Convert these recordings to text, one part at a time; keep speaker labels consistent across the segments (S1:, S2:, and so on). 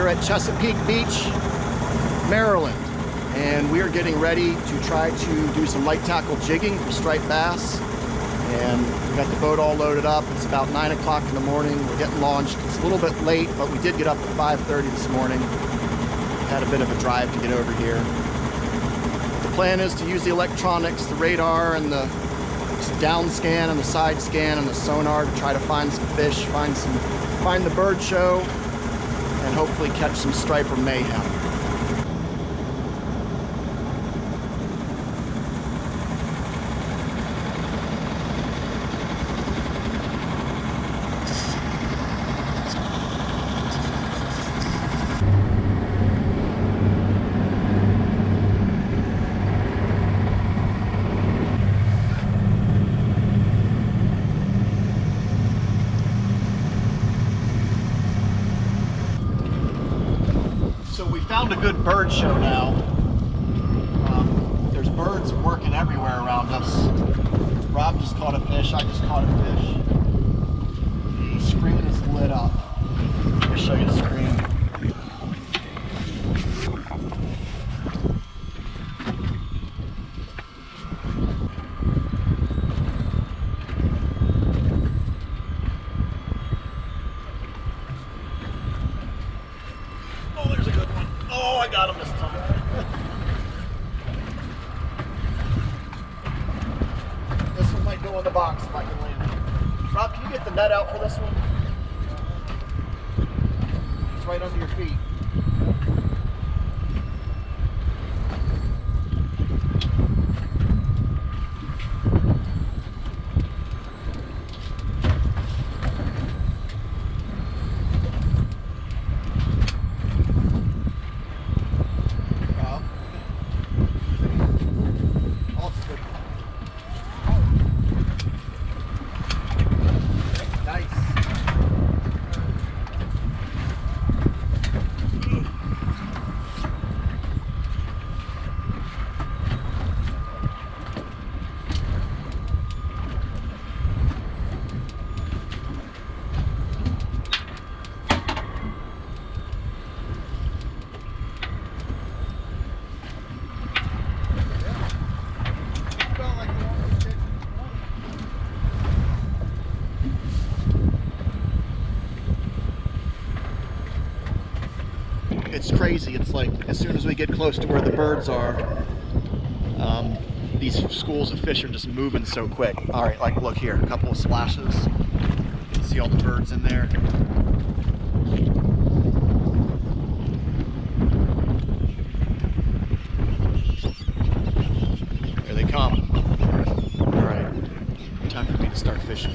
S1: here at Chesapeake Beach, Maryland, and we are getting ready to try to do some light tackle jigging for striped bass. And we got the boat all loaded up. It's about 9 o'clock in the morning. We're getting launched. It's a little bit late, but we did get up at 5:30 this morning. Had a bit of a drive to get over here. The plan is to use the electronics, the radar and the down scan and the side scan and the sonar to try to find some fish, find the bird show, and hopefully catch some striper mayhem. So we found a good bird show now. There's birds working everywhere around us. Rob just caught a fish, I just caught a fish. The screen is lit up. Let me show you the screen. Oh, there's a good one. Oh, I got him this time. This one might go in the box if I can land it. Rob, can you get the net out for this one? It's right under your feet. It's crazy. It's like as soon as we get close to where the birds are, these schools of fish are just moving so quick. All right, like look here, a couple of splashes. You can see all the birds in there. There they come. All right, time for me to start fishing.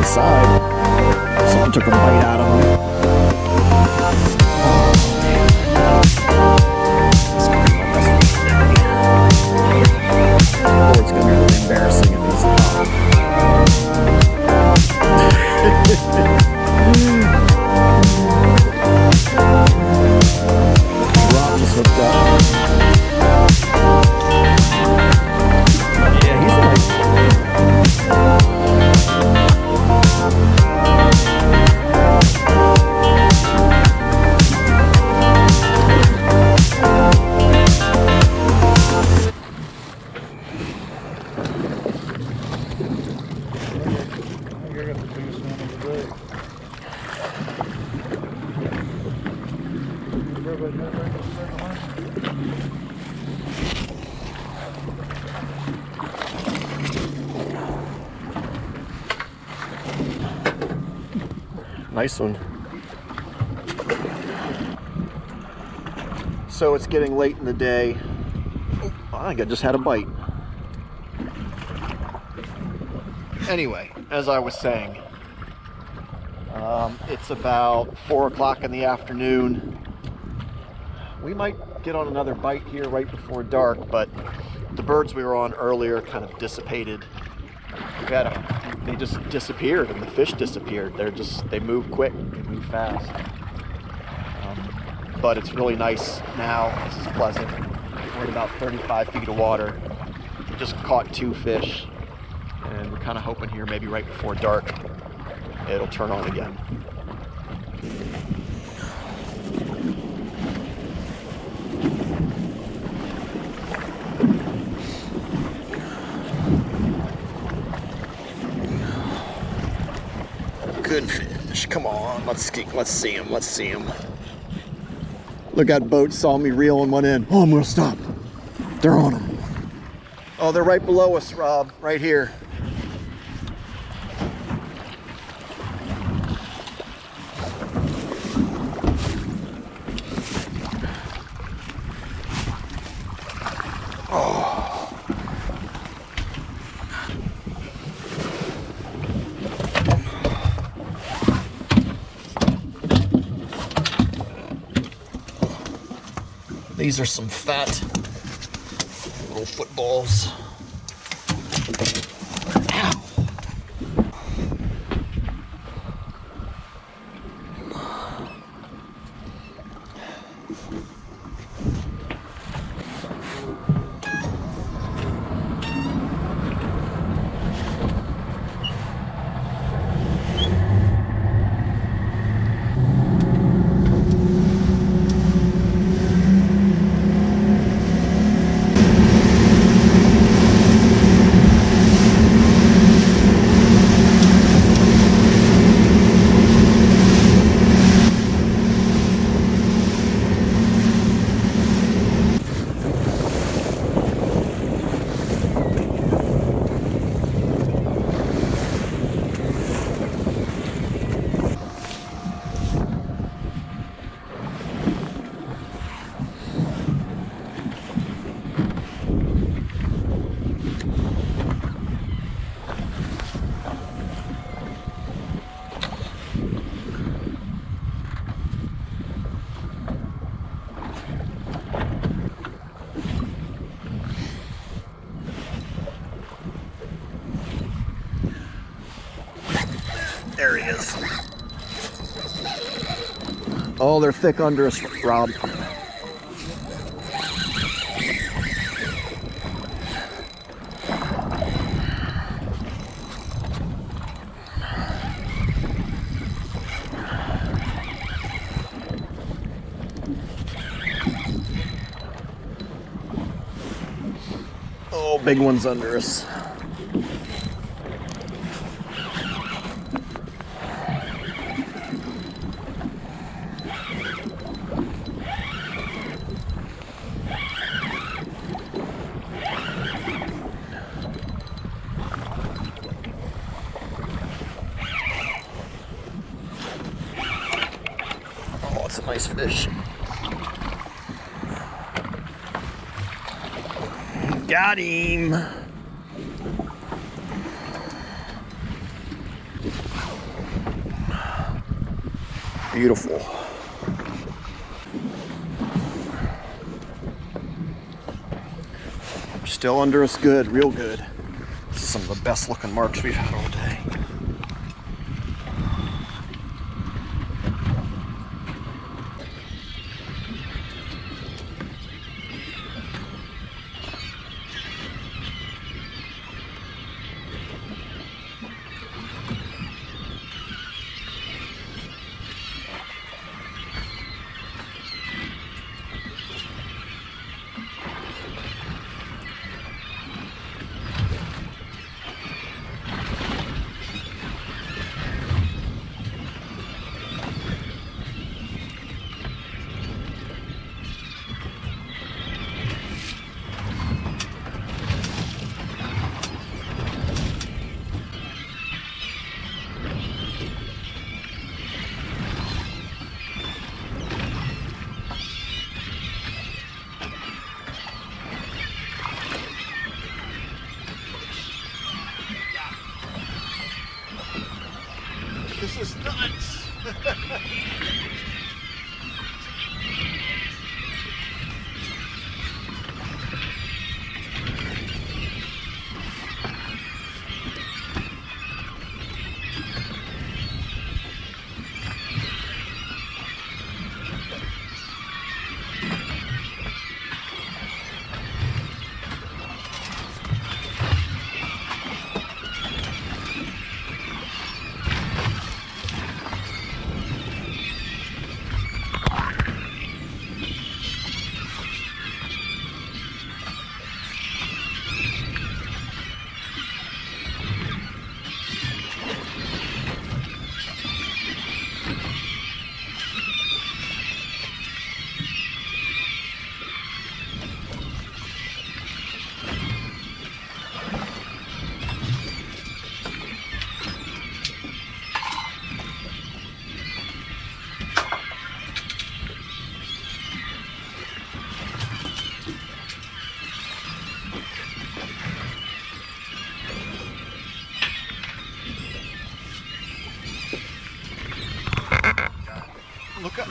S1: the side. Someone took a bite out of him. Oh, it's gonna be really embarrassing if he's Rob just hooked up. Yeah, he's like nice one. So it's getting late in the day. Oh, I think I just had a bite. Anyway, as I was saying, it's about 4 o'clock in the afternoon. We might get on another bite here right before dark, but the birds we were on earlier kind of dissipated. They just disappeared, and the fish disappeared. They move quick, they move fast. But it's really nice now. This is pleasant. We're at about 35 feet of water. We just caught 2 fish, and we're kind of hoping here maybe right before dark it'll turn on again. Good fish. Come on, let's see him. Let's see him. Look, that boat saw me reeling one in. Oh, I'm gonna stop. They're on him. Oh, they're right below us, Rob. Right here. Oh. These are some fat little footballs. Ow. There he is. Oh, they're thick under us, Rob. Oh, big one's under us. That's a nice fish. Got him. Beautiful. Still under us good, real good. This is some of the best looking marks we've had all day. This is nuts.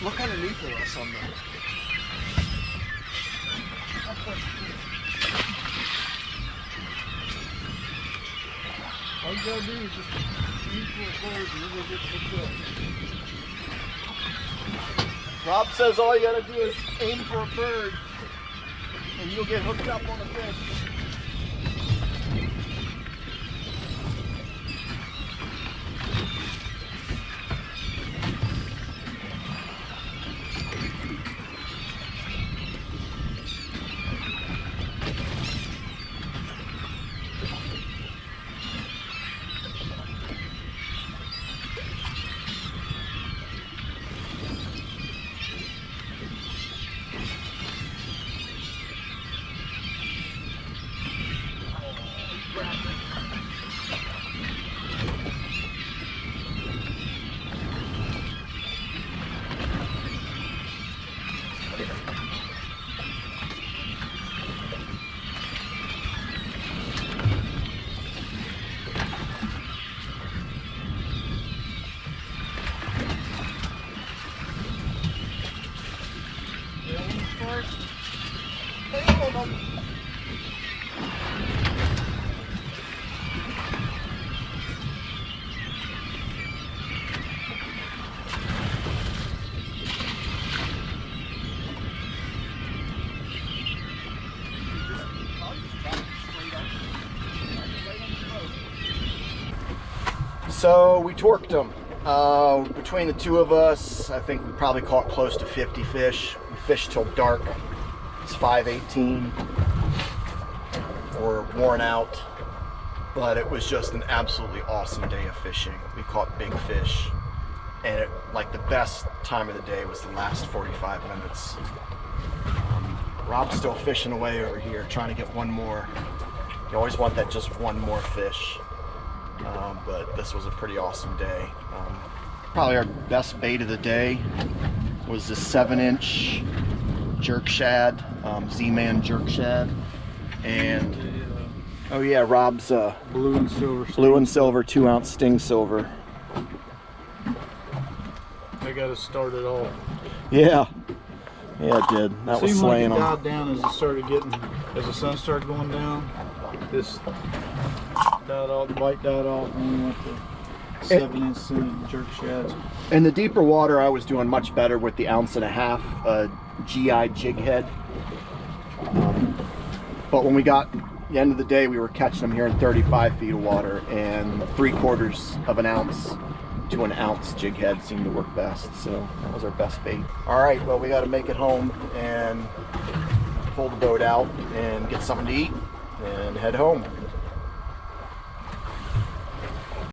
S1: Look underneath of us on the... All you gotta do is just aim for a bird and you're gonna get hooked up. Rob says all you gotta do is aim for a bird and you'll get hooked up on a fish. So we torqued them. Between the two of us, I think we probably caught close to 50 fish. We fished till dark. It's 5:18. We're worn out, but it was just an absolutely awesome day of fishing. We caught big fish, and like the best time of the day was the last 45 minutes. Rob's still fishing away over here, trying to get one more. You always want that just one more fish. But this was a pretty awesome day. Probably our best bait of the day was this 7-inch jerk shad, Z-Man jerk shad, and oh yeah, Rob's blue and silver 2-ounce sting silver.
S2: I got us started off.
S1: Yeah. Yeah, it did. That was
S2: Seemed
S1: slaying
S2: like it
S1: them.
S2: died down as it started getting, as the sun started going down. This died off, the bite died off, and we went to 7-inch jerk shads.
S1: In the deeper water, I was doing much better with the 1.5 ounce GI jig head. But when we got the end of the day, we were catching them here in 35 feet of water, and 3/4 of an ounce to an ounce jig head seemed to work best. So that was our best bait. All right, well, we got to make it home and pull the boat out and get something to eat and head home.